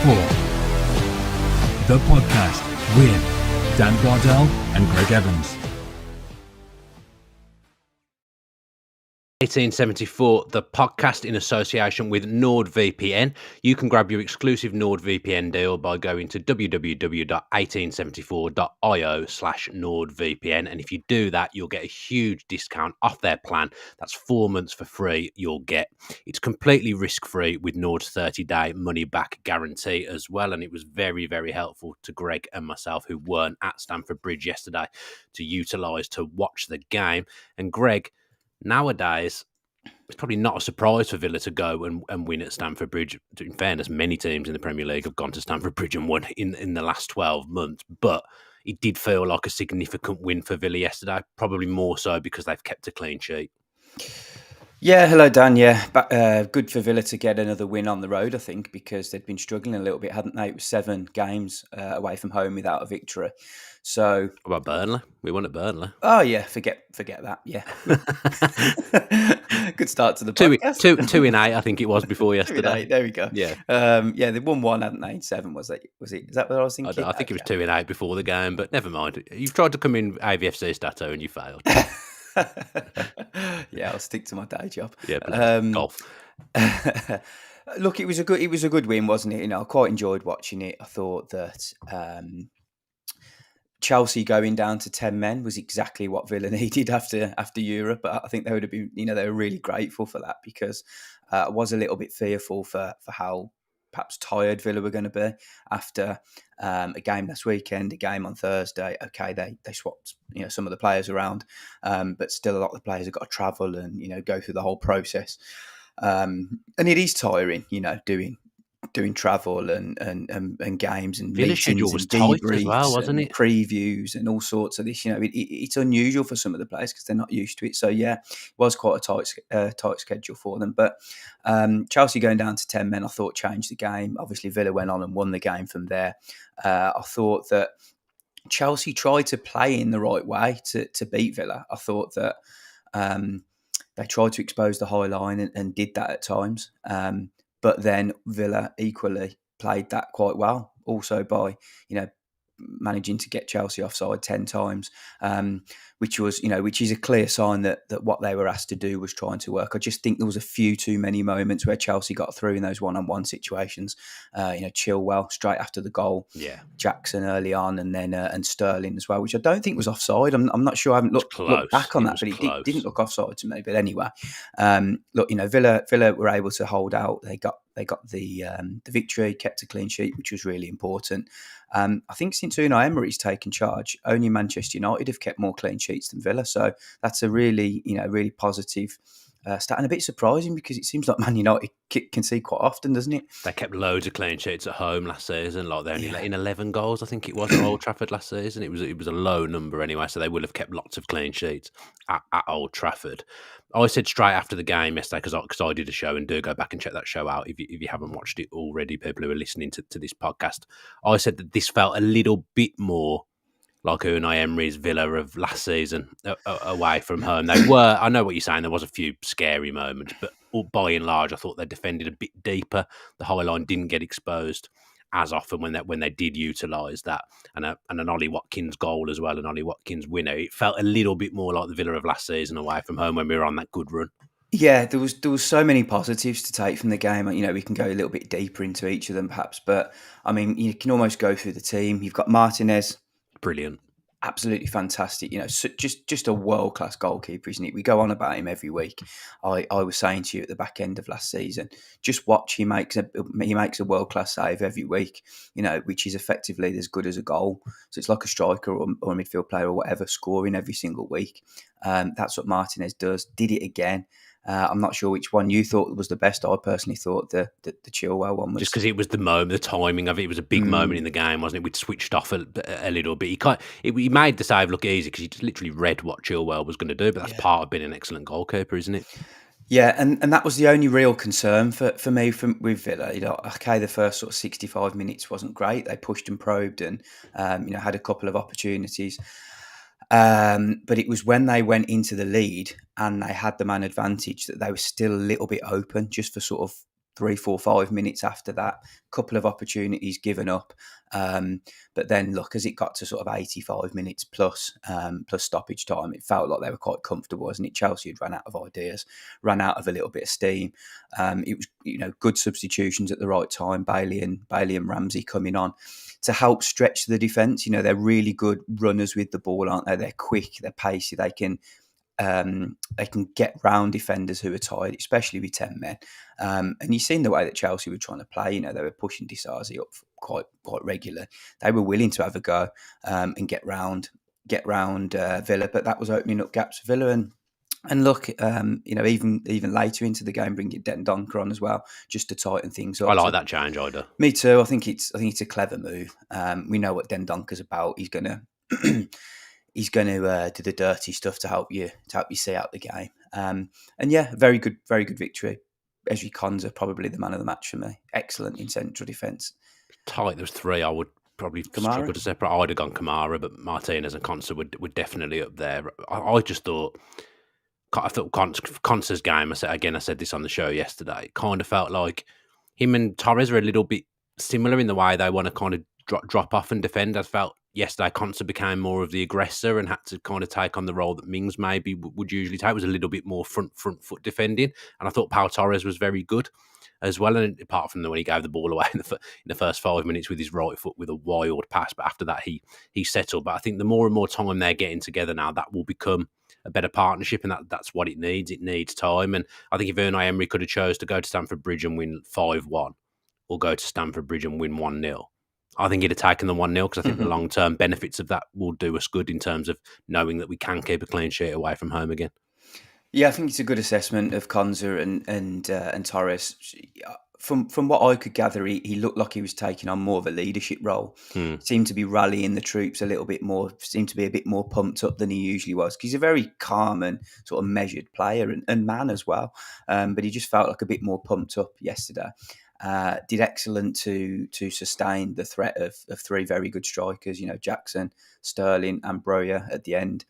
1874, the podcast with Dan Bardell and Gregg Evans. 1874, the podcast in association with NordVPN. You can grab your exclusive NordVPN deal by going to www.1874.io/NordVPN. And if you do that, you'll get a huge discount off their plan. That's 4 months for free you'll get. It's completely risk-free with Nord's 30-day money-back guarantee as well. And it was very, very helpful to Gregg and myself, who weren't at Stamford Bridge yesterday, to utilise to watch the game. And Gregg, nowadays, it's probably not a surprise for Villa to go and win at Stamford Bridge. In fairness, many teams in the Premier League have gone to Stamford Bridge and won in the last 12 months. But it did feel like a significant win for Villa yesterday, probably more so because they've kept a clean sheet. Yeah, hello Dan. Yeah, good for Villa to get another win on the road, I think, because they'd been struggling a little bit, hadn't they? It was 7 games away from home without a victory. So, what about Burnley? We won at Burnley. Oh yeah, forget that. Yeah, good start to the podcast. Two in 8, I think it was before yesterday. There we go. Yeah, they won 1, hadn't they? In 7, was it? Is that what I was thinking? I think it was 2 in 8 before the game, but never mind. You've tried to come in AVFC Stato and you failed. Yeah, I'll stick to my day job. Yeah, golf. Look, it was a good win, wasn't it? You know, I quite enjoyed watching it. I thought that Chelsea going down to 10 men was exactly what Villa needed after Europe. But I think they would have been, they were really grateful for that, because I was a little bit fearful for how perhaps tired Villa were going to be after a game last weekend, a game on Thursday. Okay, they swapped some of the players around, but still a lot of the players have got to travel and go through the whole process. And it is tiring, doing travel and games and Villa schedule was tight as well, wasn't it? Previews and all sorts of this. It's unusual for some of the players because they're not used to it. So yeah, it was quite a tight schedule for them. But Chelsea going down to 10 men, I thought changed the game. Obviously, Villa went on and won the game from there. I thought that Chelsea tried to play in the right way to beat Villa. I thought that they tried to expose the high line and did that at times. But then Villa equally played that quite well, also by, managing to get Chelsea offside 10 times, which is a clear sign that what they were asked to do was trying to work. I just think there was a few too many moments where Chelsea got through in those one-on-one situations. Chilwell straight after the goal, Jackson early on, and then and Sterling as well, which I don't think was offside. I'm not sure. I haven't looked back on that, but it didn't look offside to me. But anyway, Villa were able to hold out. They got the victory, kept a clean sheet, which was really important. I think since Unai Emery's taken charge, only Manchester United have kept more clean sheets than Villa. So that's a really positive stat, and a bit surprising because it seems like Man United can see quite often, doesn't it? They kept loads of clean sheets at home last season. Like they only let in 11 goals, I think it was, at Old Trafford last season. It was a low number anyway, so they would have kept lots of clean sheets at Old Trafford. I said straight after the game yesterday, because I did a show, and do go back and check that show out if you haven't watched it already, people who are listening to this podcast. I said that this felt a little bit more like Unai Emery's Villa of last season away from home. They were, I know what you're saying, there was a few scary moments, but by and large, I thought they defended a bit deeper. The high line didn't get exposed as often when they did utilise that, and an Ollie Watkins goal as well, an Ollie Watkins winner. It felt a little bit more like the Villa of last season away from home when we were on that good run. Yeah, there was so many positives to take from the game. We can go a little bit deeper into each of them perhaps, but I mean, you can almost go through the team. You've got Martinez, brilliant. Absolutely fantastic. Just a world-class goalkeeper, isn't it? We go on about him every week. I was saying to you at the back end of last season, just watch. He makes a world-class save every week, which is effectively as good as a goal. So it's like a striker or a midfield player or whatever, scoring every single week. That's what Martinez does. Did it again. I'm not sure which one you thought was the best. I personally thought the Chilwell one was, just because it was the moment, the timing of it. It was a big moment in the game, wasn't it? We'd switched off a little bit. He made the save look easy because he just literally read what Chilwell was going to do. But that's part of being an excellent goalkeeper, isn't it? Yeah, and that was the only real concern for me with Villa. Okay, the first sort of 65 minutes wasn't great. They pushed and probed and had a couple of opportunities. But it was when they went into the lead and they had the man advantage that they were still a little bit open just for sort of 3, 4, 5 minutes after that. Couple of opportunities given up. But then, look, as it got to sort of 85 minutes plus stoppage time, it felt like they were quite comfortable, wasn't it? Chelsea had run out of ideas, ran out of a little bit of steam. It was, good substitutions at the right time. Bailey and Ramsey coming on to help stretch the defence. They're really good runners with the ball, aren't they? They're quick, they're pacey, they can get round defenders who are tired, especially with 10 men. And you've seen the way that Chelsea were trying to play. They were pushing Disasi up quite regularly. They were willing to have a go and get round Villa, but that was opening up gaps for Villa. And look, even later into the game, bringing Dendoncker on as well, just to tighten things up. I like that change, I do. Me too. I think it's a clever move. We know what Dendoncker's about. He's gonna he's going to do the dirty stuff to help you see out the game. And yeah, very good victory. Ezri Konsa, probably the man of the match for me. Excellent in central defence. Tight. There was 3 I would probably struggle to separate. I'd have gone Kamara, but Martinez and Konsa were definitely up there. I thought Konsa's game, I said this on the show yesterday, it kind of felt like him and Torres are a little bit similar in the way they want to kind of drop off and defend. I felt yesterday Konsa became more of the aggressor and had to kind of take on the role that Mings maybe would usually take. It was a little bit more front foot defending, and I thought Pau Torres was very good as well. And apart from when he gave the ball away in the first 5 minutes with his right foot with a wild pass, but after that he settled. But I think the more and more time they're getting together now, that will become a better partnership, and that's what it needs. It needs time, and I think if Unai Emery could have chose to go to Stamford Bridge and win 5-1, or go to Stamford Bridge and win 1-0. I think he'd have taken the 1-0 because I think the long-term benefits of that will do us good in terms of knowing that we can keep a clean sheet away from home again. Yeah, I think it's a good assessment of Konsa and Torres. From what I could gather, he looked like he was taking on more of a leadership role. Seemed to be rallying the troops a little bit more, seemed to be a bit more pumped up than he usually was. Because he's a very calm and sort of measured player and man as well. But he just felt like a bit more pumped up yesterday. Did excellent to sustain the threat of 3 very good strikers, Jackson, Sterling and Broja at the end,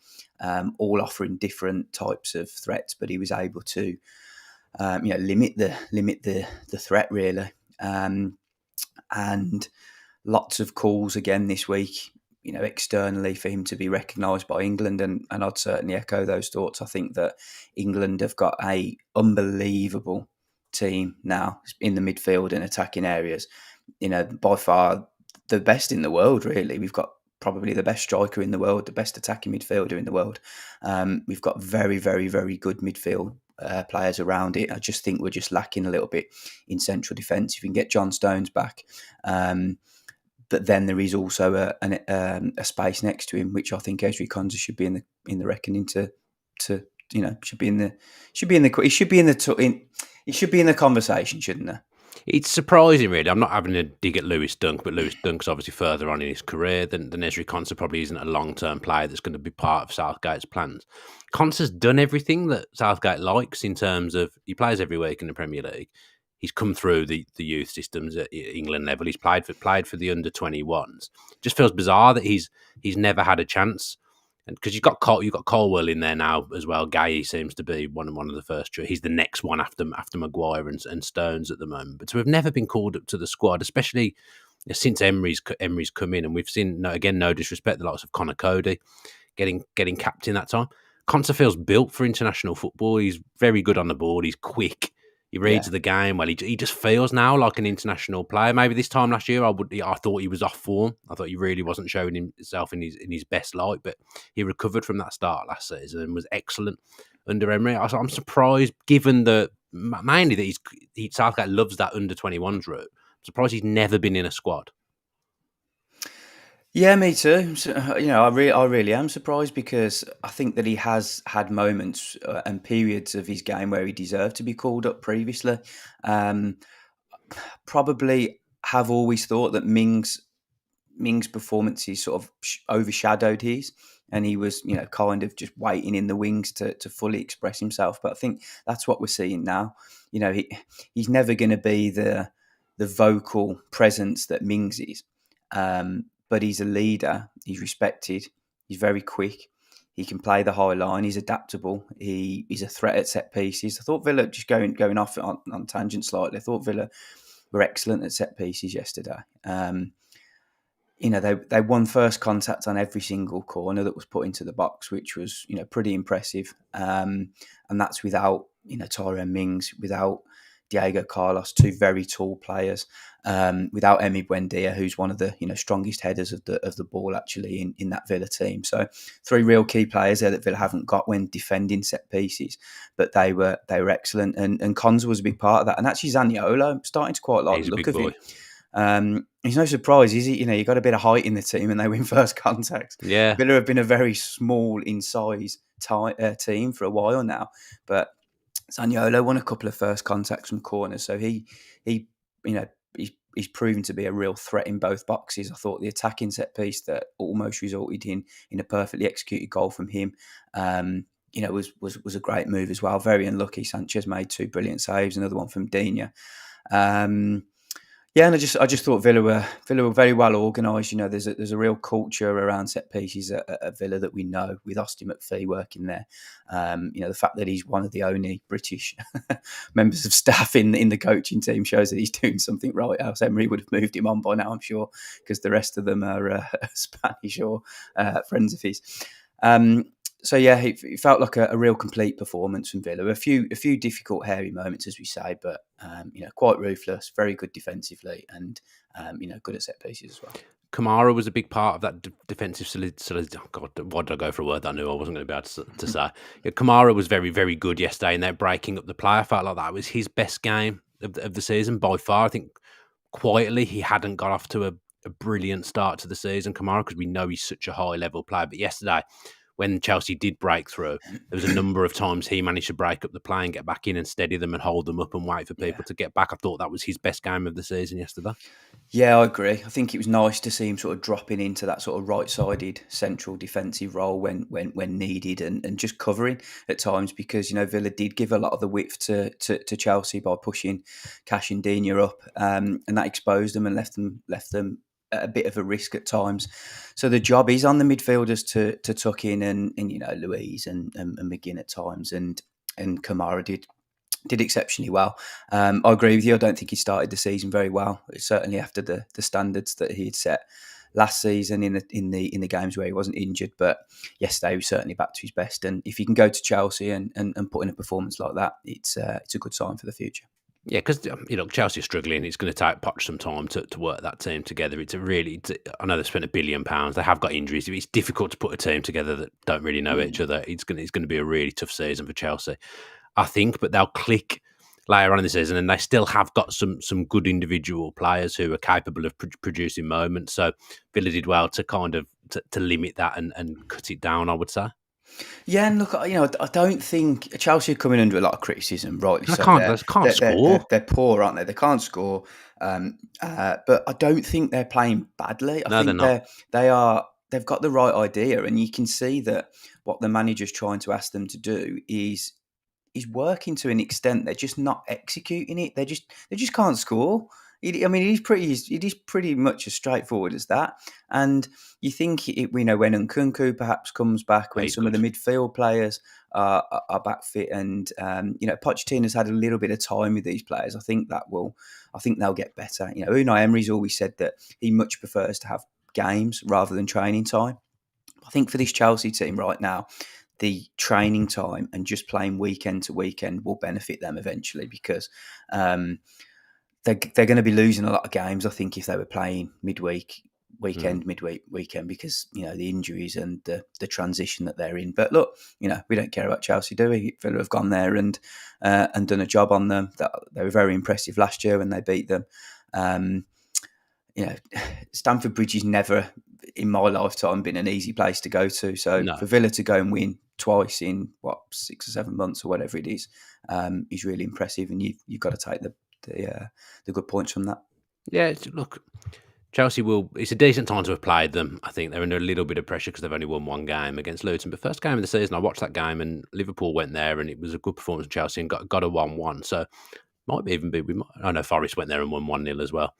all offering different types of threats, but he was able to limit the threat really. And lots of calls again this week, externally for him to be recognised by England, and I'd certainly echo those thoughts. I think that England have got a unbelievable team now in the midfield and attacking areas. By far the best in the world, really. We've got probably the best striker in the world, the best attacking midfielder in the world. We've got very, very, very good midfield players around it. I just think we're just lacking a little bit in central defence. If you can get John Stones back, but then there is also a space next to him, which I think Ezri Konsa should be in the reckoning to should be in the conversation, shouldn't it? It's surprising, really. I'm not having a dig at Lewis Dunk, but Lewis Dunk's obviously further on in his career than Ezri Konsa. Probably isn't a long-term player that's going to be part of Southgate's plans. Konsa's done everything that Southgate likes in terms of he plays every week in the Premier League. He's come through the youth systems at England level. He's played for the under-21s. Just feels bizarre that he's never had a chance. And because you've got Colwell in there now as well. Gay seems to be one of the first. He's the next one after Maguire and Stones at the moment. But to have never been called up to the squad, especially since Emery's come in, and we've seen no disrespect, the likes of Connor Cody getting capped in that time. Konsa feels built for international football. He's very good on the ball. He's quick. He reads the game well. He just feels now like an international player. Maybe this time last year, I thought he was off form. I thought he really wasn't showing himself in his best light. But he recovered from that start last season and was excellent under Emery. I'm surprised, given mainly that Southgate loves that under-21s route. I'm surprised he's never been in a squad. Yeah, me too. So, I really am surprised, because I think that he has had moments and periods of his game where he deserved to be called up previously. Probably have always thought that Mings' performances sort of overshadowed his, and he was, kind of just waiting in the wings to fully express himself. But I think that's what we're seeing now. He's never going to be the vocal presence that Mings is. But he's a leader. He's respected. He's very quick. He can play the high line. He's adaptable. He's a threat at set pieces. I thought Villa, just going off on tangent slightly, I thought Villa were excellent at set pieces yesterday. They won first contact on every single corner that was put into the box, which was, pretty impressive. And that's without, Tyrone Mings, without Diego Carlos, two very tall players, without Emi Buendia, who's one of the, strongest headers of the ball actually in that Villa team. So 3 real key players there that Villa haven't got when defending set pieces, but they were excellent. And Konsa was a big part of that. And actually Zaniolo, I'm starting to quite like the look of him. He's no surprise, is he? You got a bit of height in the team and they win first contact. Yeah. Villa have been a very small in size team for a while now, but Zaniolo won a couple of first contacts from corners, so he's proven to be a real threat in both boxes. I thought the attacking set piece that almost resulted in a perfectly executed goal from him, was a great move as well. Very unlucky. Sanchez made 2 brilliant saves, another one from Digne. And I just thought Villa were very well organised. There's a real culture around set pieces at Villa that we know, with Austin McPhee working there. The fact that he's one of the only British members of staff in the coaching team shows that he's doing something right. Else Emery would have moved him on by now, I'm sure, because the rest of them are Spanish or friends of his. So yeah, it felt like a real complete performance from Villa. A few difficult, hairy moments, as we say, but quite ruthless, very good defensively, and good at set pieces as well. Kamara was a big part of that defensive solidity. Oh God, why did I go for a word that I knew I wasn't going to be able to say? Yeah, Kamara was very, very good yesterday, and they're breaking up the play. I felt like that was his best game of the season by far. I think quietly he hadn't got off to a brilliant start to the season, Kamara, because we know he's such a high level player. But yesterday, when Chelsea did break through, there was a number of times he managed to break up the play and get back in and steady them and hold them up and wait for people to get back. I thought that was his best game of the season yesterday. Yeah, I agree. I think it was nice to see him sort of dropping into that sort of right-sided central defensive role when needed, and just covering at times, because Villa did give a lot of the width to Chelsea by pushing Cash and Digne up, and that exposed them and left them at a bit of a risk at times. So the job is on the midfielders to tuck in, and Louise and McGinn at times, and Kamara did exceptionally well. I agree with you. I don't think he started the season very well. Certainly after the standards that he had set last season in the games where he wasn't injured. But yesterday he was certainly back to his best. And if he can go to Chelsea and put in a performance like that, it's a good sign for the future. Yeah, because Chelsea are struggling. It's going to take Poch some time to work that team together. I know they've spent £1 billion. They have got injuries. It's difficult to put a team together that don't really know each other. It's going to be a really tough season for Chelsea, I think. But they'll click later on in the season, and they still have got some good individual players who are capable of producing moments. So Villa did well to kind of to limit that and cut it down, I would say. Yeah, and look, I don't think Chelsea are coming under a lot of criticism, rightly so. They can't score. They're poor, aren't they? They can't score. But I don't think they're playing badly. I think they're not. They've got the right idea, and you can see that what the manager's trying to ask them to do is working to an extent. They're just not executing it. They just can't score. It is pretty much as straightforward as that. And you think when Nkunku perhaps comes back, when some of the midfield players are back fit, and Pochettino's had a little bit of time with these players. I think they'll get better. Unai Emery's always said that he much prefers to have games rather than training time. I think for this Chelsea team right now, the training time and just playing weekend to weekend will benefit them eventually, because they're going to be losing a lot of games, I think, if they were playing midweek, weekend, because the injuries and the transition that they're in. But look, we don't care about Chelsea, do we? Villa have gone there and done a job on them. They were very impressive last year when they beat them. Stamford Bridge has never, in my lifetime, been an easy place to go to. So for Villa to go and win twice in 6 or 7 months or whatever it is really impressive, and you've got to take the good points from that. Yeah, look, Chelsea it's a decent time to have played them. I think they're under a little bit of pressure because they've only won one game against Luton. But first game of the season, I watched that game, and Liverpool went there, and it was a good performance from Chelsea and got a 1-1. So might even be. I know Forest went there and won 1-0 as well.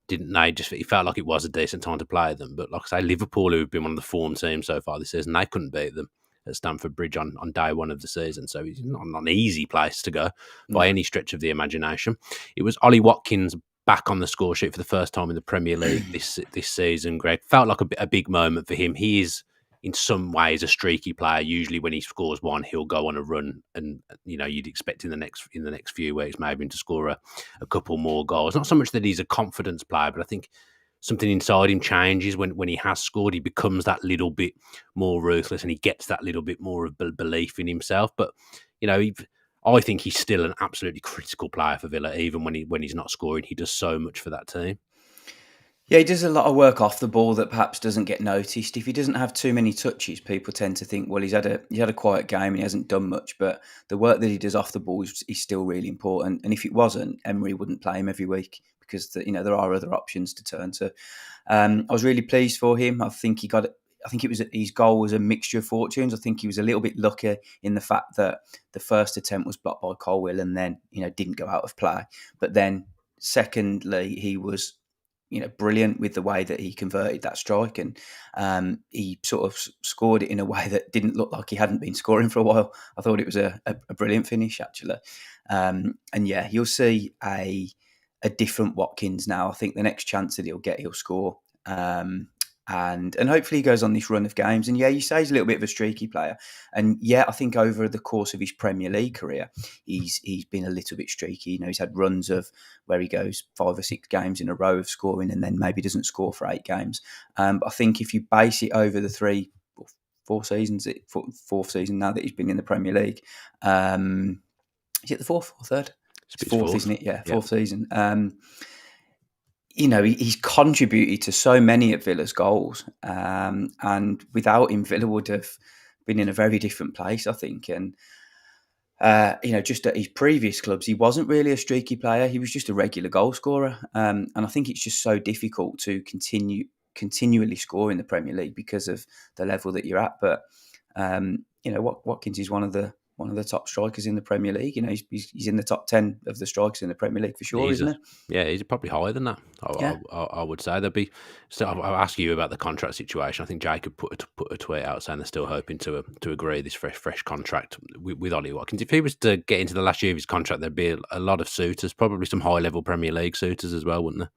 Didn't they? It felt like it was a decent time to play them. But like I say, Liverpool, who've been one of the form teams so far this season, they couldn't beat them. at Stamford Bridge on day one of the season. So it's not an easy place to go by any stretch of the imagination. It was Ollie Watkins back on the score sheet for the first time in the Premier League this season. Greg, felt like a big moment for him. He is in some ways a streaky player. Usually when he scores one, he'll go on a run, and you'd expect in the next few weeks maybe him to score a couple more goals. Not so much that he's a confidence player, but I think something inside him changes when he has scored. He becomes that little bit more ruthless, and he gets that little bit more of belief in himself. But I think he's still an absolutely critical player for Villa, even when he's not scoring. He does so much for that team. Yeah, he does a lot of work off the ball that perhaps doesn't get noticed. If he doesn't have too many touches, people tend to think, well, he's had a quiet game and he hasn't done much. But the work that he does off the ball is still really important. And if it wasn't, Emery wouldn't play him every week because there are other options to turn to. I was really pleased for him. I think his goal was a mixture of fortunes. I think he was a little bit lucky in the fact that the first attempt was blocked by Colwill and then didn't go out of play. But then secondly, he was brilliant with the way that he converted that strike, and he sort of scored it in a way that didn't look like he hadn't been scoring for a while. I thought it was a brilliant finish, actually. And yeah, you'll see a different Watkins now. I think the next chance that he'll get, he'll score. And hopefully he goes on this run of games. And yeah, you say he's a little bit of a streaky player. And yeah, I think over the course of his Premier League career, he's been a little bit streaky. He's had runs of where he goes 5 or 6 games in a row of scoring and then maybe doesn't score for 8 games. But I think if you base it over the 4 seasons, fourth season now that he's been in the Premier League, is it the fourth or third? It's fourth, isn't it? Yeah, fourth season. He's contributed to so many of Villa's goals, and without him, Villa would have been in a very different place, I think. And just at his previous clubs, he wasn't really a streaky player; he was just a regular goal scorer. And I think it's just so difficult to continually score in the Premier League because of the level that you're at. But Watkins is one of the top strikers in the Premier League. He's in the top 10 of the strikers in the Premier League for sure, isn't he? Yeah, he's probably higher than that. I would say there'll be. So I'll ask you about the contract situation. I think Jacob put a tweet out saying they're still hoping to agree this fresh contract with Ollie Watkins. If he was to get into the last year of his contract, there'd be a lot of suitors, probably some high level Premier League suitors as well, wouldn't there?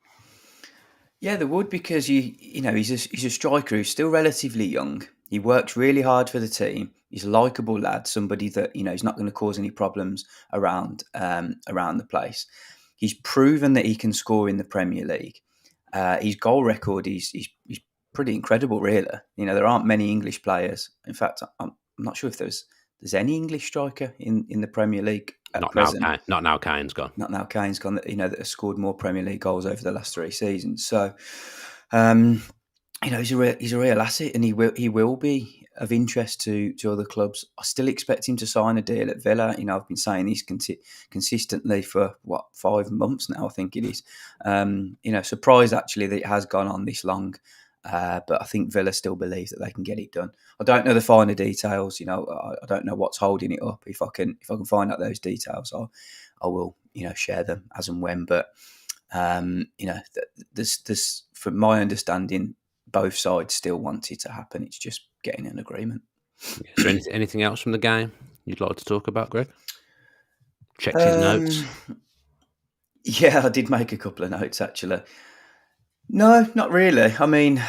Yeah, there would, because he's a striker who's still relatively young. He works really hard for the team. He's a likeable lad, somebody that he's not going to cause any problems around the place. He's proven that he can score in the Premier League. His goal record is pretty incredible, really. There aren't many English players. In fact, I'm not sure if there's any English striker in the Premier League at present. Not now. Kane's gone. Not now. Kane's gone. That has scored more Premier League goals over the last 3 seasons. So, he's a real asset, and he will be of interest to other clubs. I still expect him to sign a deal at Villa. I've been saying this consistently for 5 months now, I think it is. Surprised actually that it has gone on this long. But I think Villa still believe that they can get it done. I don't know the finer details. I don't know what's holding it up. If I can find out those details, I will share them as and when. But there's from my understanding, both sides still want it to happen. It's just getting an agreement. Is there anything else from the game you'd like to talk about, Greg? Checked his notes. Yeah, I did make a couple of notes, actually. No, not really. I mean,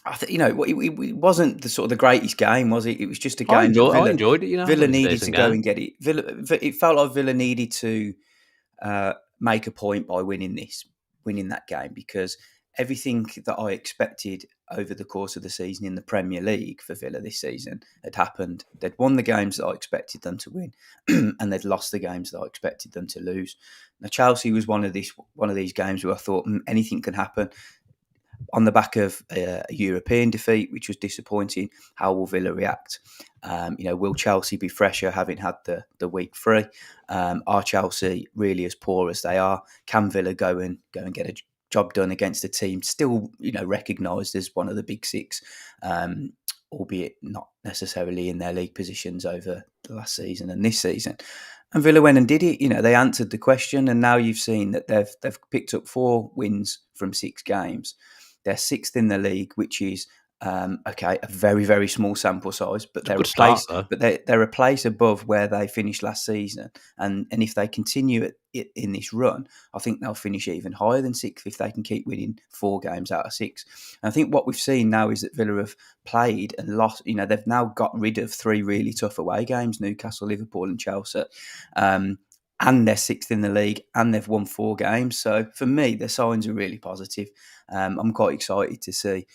I think it wasn't the sort of the greatest game, was it? It was just a game. I enjoyed it. Villa needed to go and get it. It felt like Villa needed to make a point by winning that game, because everything that I expected over the course of the season in the Premier League for Villa this season had happened. They'd won the games that I expected them to win, and they'd lost the games that I expected them to lose. Now, Chelsea was one of these games where I thought anything can happen. On the back of a European defeat, which was disappointing, how will Villa react? Will Chelsea be fresher having had the week free? Are Chelsea really as poor as they are? Can Villa go and get a job done against a team still, recognised as one of the big six, albeit not necessarily in their league positions over the last season and this season? And Villa went and did it. They answered the question, and now you've seen that they've picked up 4 wins from 6 games. They're 6th in the league, which is Okay, a very, very small sample size, but It's a good start, though. they're a place above where they finished last season, and if they continue it in this run, I think they'll finish even higher than 6th if they can keep winning 4 games out of 6. And I think what we've seen now is that Villa have played and lost. They've now got rid of 3 really tough away games: Newcastle, Liverpool, and Chelsea. And they're 6th in the league, and they've won 4 games. So for me, the signs are really positive. I'm quite excited to see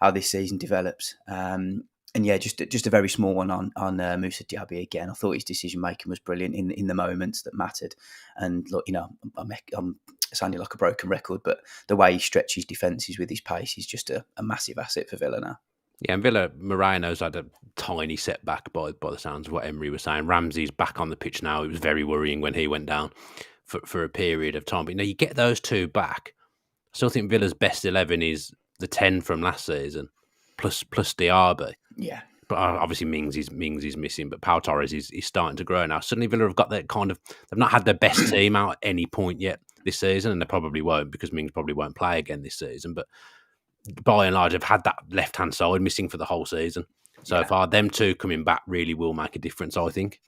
how this season develops. And yeah, just a very small one on Moussa Diaby again. I thought his decision making was brilliant in the moments that mattered. And look, I'm sounding like a broken record, but the way he stretches defences with his pace is just a massive asset for Villa now. Yeah, and Villa, Moreno's had a tiny setback by the sounds of what Emery was saying. Ramsey's back on the pitch now. It was very worrying when he went down for a period of time. But you get those 2 back. I still think Villa's best 11 is the 10 from last season, plus Diaby. Yeah. But obviously Mings is missing, but Pau Torres is starting to grow now. Suddenly Villa have got that they've not had their best team out at any point yet this season, and they probably won't because Mings probably won't play again this season. But by and large, have had that left-hand side missing for the whole season. So far, them 2 coming back really will make a difference, I think.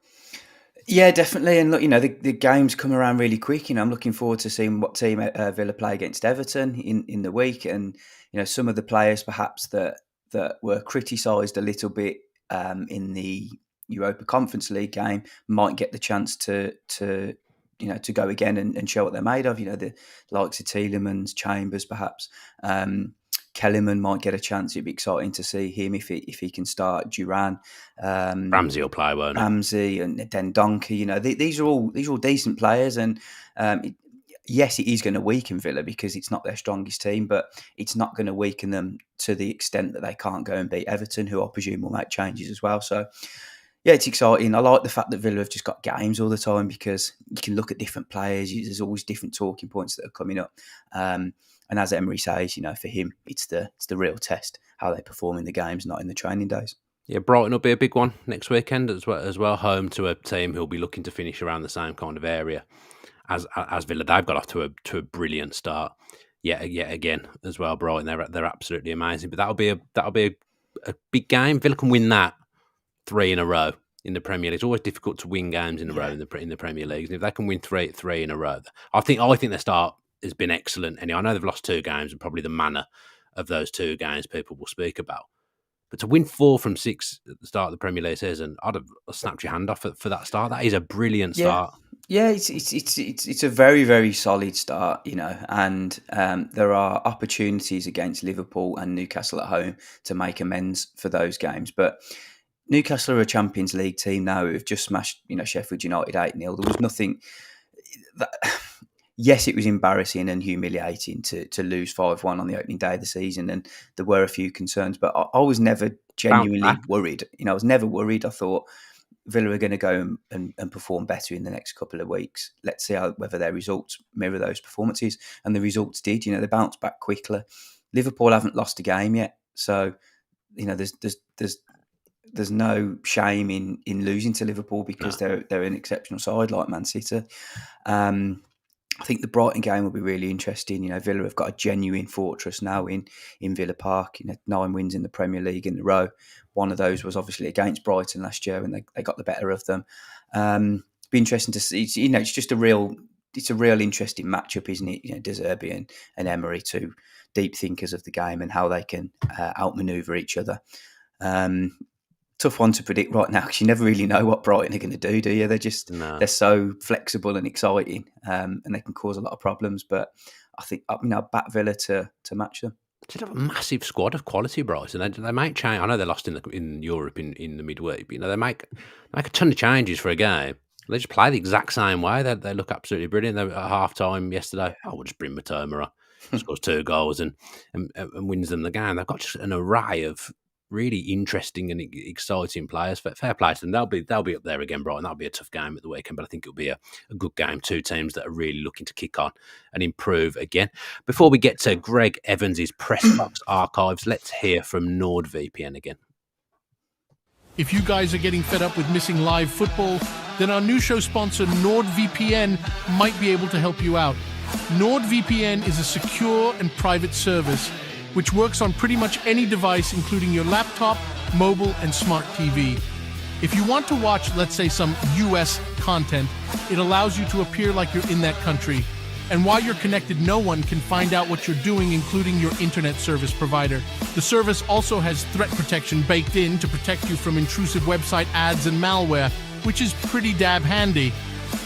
Yeah, definitely. And look, the games come around really quick. I'm looking forward to seeing what team Villa play against Everton in the week. And, some of the players perhaps that were criticised a little bit in the Europa Conference League game might get the chance to go again and show what they're made of. The likes of Tielemans, Chambers, perhaps. Kellerman might get a chance. It'd be exciting to see him if he can start. Duran, Ramsey will play, won't he? Ramsey and then Donkey. These are all decent players, and yes, it is going to weaken Villa because it's not their strongest team, but it's not going to weaken them to the extent that they can't go and beat Everton, who I presume will make changes as well. So yeah, it's exciting. I like the fact that Villa have just got games all the time because you can look at different players. There's always different talking points that are coming up. And as Emery says, for him, it's the real test, how they perform in the games, not in the training days. Yeah, Brighton will be a big one next weekend as well. Home to a team who'll be looking to finish around the same kind of area as Villa. They've got off to a brilliant start. Yet again as well. Brighton, they're absolutely amazing. But that'll be a big game. Villa can win that 3 in a row in the Premier League. It's always difficult to win games in a row in the Premier League. And if they can win three in a row, I think their start has been excellent. And I know they've lost 2 games, and probably the manner of those 2 games people will speak about. But to win 4 from 6 at the start of the Premier League season, I'd have snapped your hand off for that start. That is a brilliant start. Yeah, it's a very, very solid start, and there are opportunities against Liverpool and Newcastle at home to make amends for those games. But Newcastle are a Champions League team now who have just smashed, Sheffield United 8-0. There was nothing that. Yes, it was embarrassing and humiliating to lose 5-1 on the opening day of the season, and there were a few concerns, but I was never genuinely worried. I was never worried. I thought Villa are going to go and perform better in the next couple of weeks. Let's see whether their results mirror those performances, and the results did. They bounced back quickly. Liverpool haven't lost a game yet, so there's no shame in losing to Liverpool because they're an exceptional side like Man City. I think the Brighton game will be really interesting. Villa have got a genuine fortress now in Villa Park. 9 wins in the Premier League in a row. One of those was obviously against Brighton last year, and they got the better of them. Be interesting to see. It's just a real interesting matchup, isn't it? De Zerbi and Emery, 2 deep thinkers of the game, and how they can outmaneuver each other. Tough one to predict right now because you never really know what Brighton are going to do you? They're so flexible and exciting, and they can cause a lot of problems. But I think I back Villa to match them. They have a massive squad of quality, Brighton. They might change. I know they lost in Europe in the midweek, but they make a ton of changes for a game. They just play the exact same way. They look absolutely brilliant. They were at half time yesterday. I will just bring Matoma on, scores 2 goals and wins them the game. They've got just an array of really interesting and exciting players. Fair play to them. They'll be up there again, Brighton. That'll be a tough game at the weekend, but I think it'll be a good game. 2 teams that are really looking to kick on and improve again. Before we get to Gregg Evans's press box archives, let's hear from NordVPN again. If you guys are getting fed up with missing live football, then our new show sponsor NordVPN might be able to help you out. NordVPN is a secure and private service which works on pretty much any device, including your laptop, mobile, and smart TV. If you want to watch, let's say, some US content, it allows you to appear like you're in that country. And while you're connected, no one can find out what you're doing, including your internet service provider. The service also has threat protection baked in to protect you from intrusive website ads and malware, which is pretty dab handy.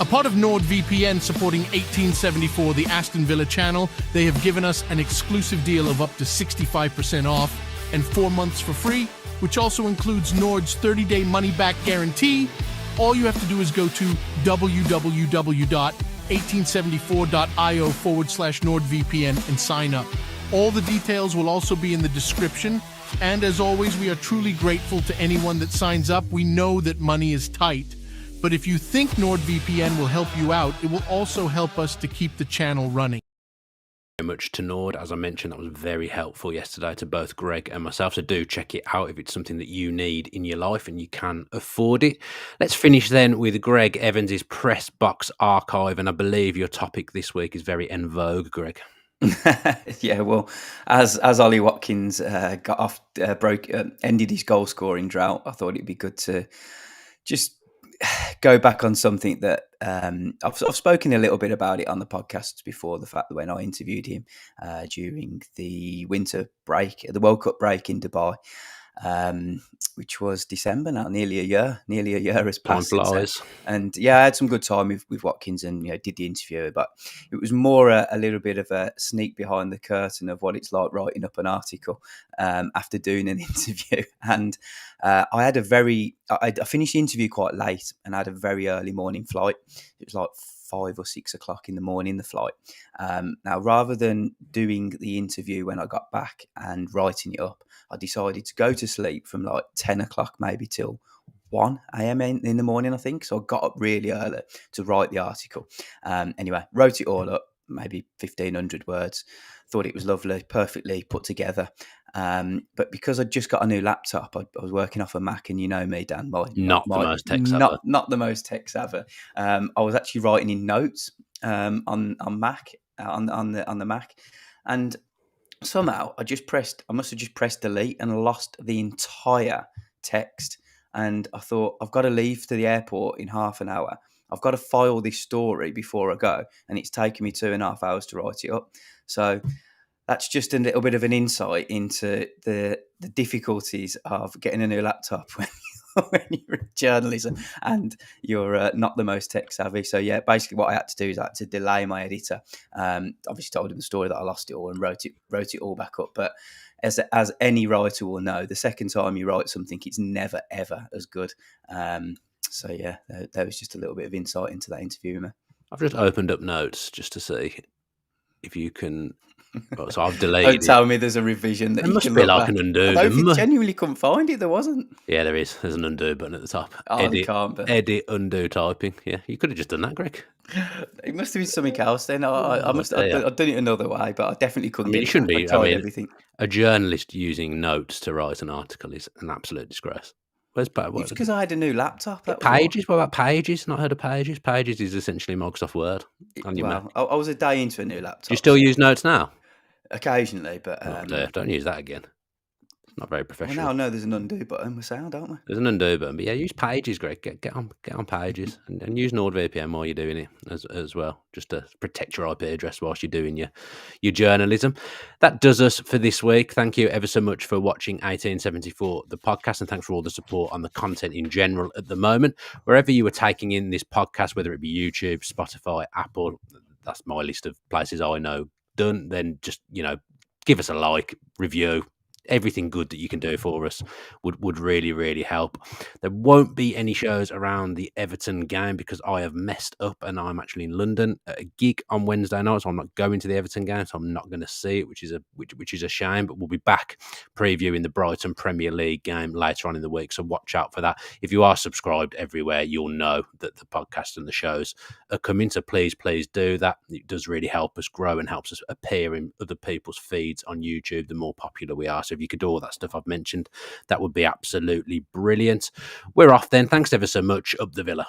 A part of NordVPN supporting 1874, the Aston Villa channel, they have given us an exclusive deal of up to 65% off and 4 months for free, which also includes Nord's 30-day money-back guarantee. All you have to do is go to www.1874.io/NordVPN and sign up. All the details will also be in the description. And as always, we are truly grateful to anyone that signs up. We know that money is tight. But if you think NordVPN will help you out, it will also help us to keep the channel running. Very much to Nord. As I mentioned, that was very helpful yesterday to both Greg and myself. So do check it out if it's something that you need in your life and you can afford it. Let's finish then with Greg Evans' press box archive. And I believe your topic this week is very en vogue, Greg. Yeah, well, as Ollie Watkins got off, ended his goal scoring drought, I thought it'd be good to just go back on something that I've spoken a little bit about it on the podcasts before. The fact that when I interviewed him during the winter break, the World Cup break in Dubai, which was December now, nearly a year has passed. Time flies. And yeah, I had some good time with Watkins and did the interview, but it was more a little bit of a sneak behind the curtain of what it's like writing up an article after doing an interview. And I finished the interview quite late and I had a very early morning flight. It was like 5 or 6 o'clock in the morning, the flight. Now, rather than doing the interview when I got back and writing it up, I decided to go to sleep from like 10 o'clock maybe till 1 a.m. in the morning, I think. So I got up really early to write the article. Anyway, wrote it all up, maybe 1,500 words. Thought it was lovely, perfectly put together. But because I just got a new laptop, I was working off a Mac, and you know me, Dan, not the most tech savvy. I was actually writing in notes on Mac on the Mac, and somehow I must have just pressed delete and lost the entire text. And I thought, I've got to leave to the airport in half an hour. I've got to file this story before I go, and it's taken me 2.5 hours to write it up. So that's just a little bit of an insight into the difficulties of getting a new laptop when you're in journalism and you're not the most tech savvy. So yeah, basically what I had to do is I had to delay my editor. Obviously told him the story that I lost it all and wrote it all back up. But as any writer will know, the second time you write something, it's never ever as good. So yeah, there was just a little bit of insight into that interview, man. I've just opened up notes just to see if you can. So I've deleted. Don't tell me there's a revision that there you must can be look like back. an undo. I genuinely couldn't find it. There wasn't. Yeah, there is. There's an undo button at the top. Oh, edit, can't be. Edit, undo, typing. Yeah, you could have just done that, Greg. It must have been something else then. I've done it another way, but I definitely couldn't. It shouldn't be. Everything. A journalist using notes to write an article is an absolute disgrace. Where's It's because I had a new laptop. Pages? What about Pages? Not heard of Pages? Pages is essentially Microsoft Word on your Mac. I was a day into a new laptop. Do you still use Notes now? Occasionally, but don't use that again. It's not very professional. Well, now I know there's an undo button. We're sound, aren't we? There's an undo button, but yeah, use Pages, Greg. Get on Pages and use NordVPN while you're doing it as well, just to protect your IP address whilst you're doing your journalism. That does us for this week. Thank you ever so much for watching 1874, the podcast, and thanks for all the support on the content in general at the moment. Wherever you are taking in this podcast, whether it be YouTube, Spotify, Apple, that's my list of places I know done, then just give us a like, review, everything good that you can do for us would really, really help. There won't be any shows around the Everton game because I have messed up and I'm actually in London at a gig on Wednesday night, so I'm not going to the Everton game, so I'm not going to see it, which is a shame. But we'll be back previewing the Brighton Premier League game later on in the week, so watch out for that. If you are subscribed everywhere, you'll know that the podcast and the shows are coming, so please do that. It does really help us grow and helps us appear in other people's feeds on YouTube the more popular we are. So if you could do all that stuff I've mentioned, that would be absolutely brilliant. We're off then. Thanks ever so much. Up the Villa.